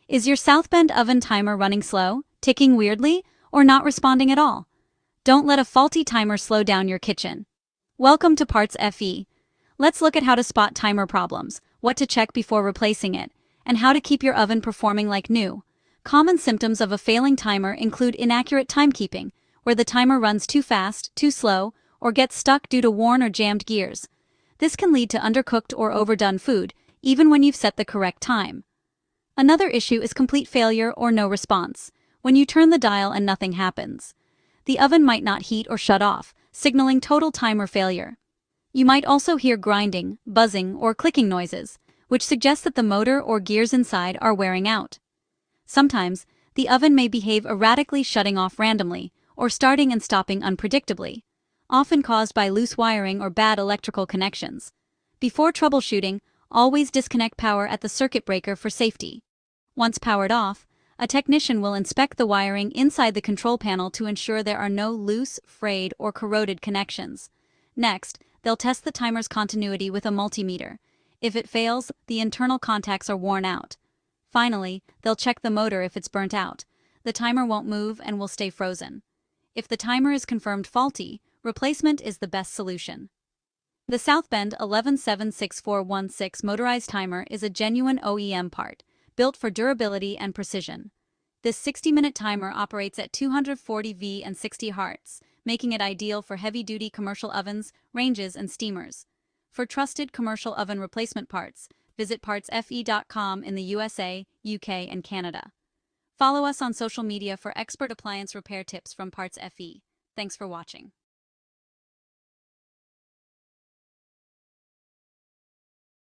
Is your Southbend oven timer running slow, ticking weirdly, or not responding at all? Don't let a faulty timer slow down your kitchen. Welcome to PartsFe. Let's look at how to spot timer problems, what to check before replacing it, and how to keep your oven performing like new. Common symptoms of a failing timer include inaccurate timekeeping, where the timer runs too fast, too slow, or gets stuck due to worn or jammed gears. This can lead to undercooked or overdone food, even when you've set the correct time. Another issue is complete failure or no response, when you turn the dial and nothing happens. The oven might not heat or shut off, signaling total timer failure. You might also hear grinding, buzzing, or clicking noises, which suggests that the motor or gears inside are wearing out. Sometimes, the oven may behave erratically, shutting off randomly, or starting and stopping unpredictably, often caused by loose wiring or bad electrical connections. Before troubleshooting, always disconnect power at the circuit breaker for safety. Once powered off, a technician will inspect the wiring inside the control panel to ensure there are no loose, frayed, or corroded connections. Next, they'll test the timer's continuity with a multimeter. If it fails, the internal contacts are worn out. Finally, they'll check the motor if it's burnt out. The timer won't move and will stay frozen. If the timer is confirmed faulty, replacement is the best solution. The Southbend 11-76416 motorized timer is a genuine OEM part, built for durability and precision. This 60-minute timer operates at 240 V and 60 Hz, making it ideal for heavy-duty commercial ovens, ranges, and steamers. For trusted commercial oven replacement parts, visit PartsFe.com in the USA, UK, and Canada. Follow us on social media for expert appliance repair tips from PartsFe. Thanks for watching.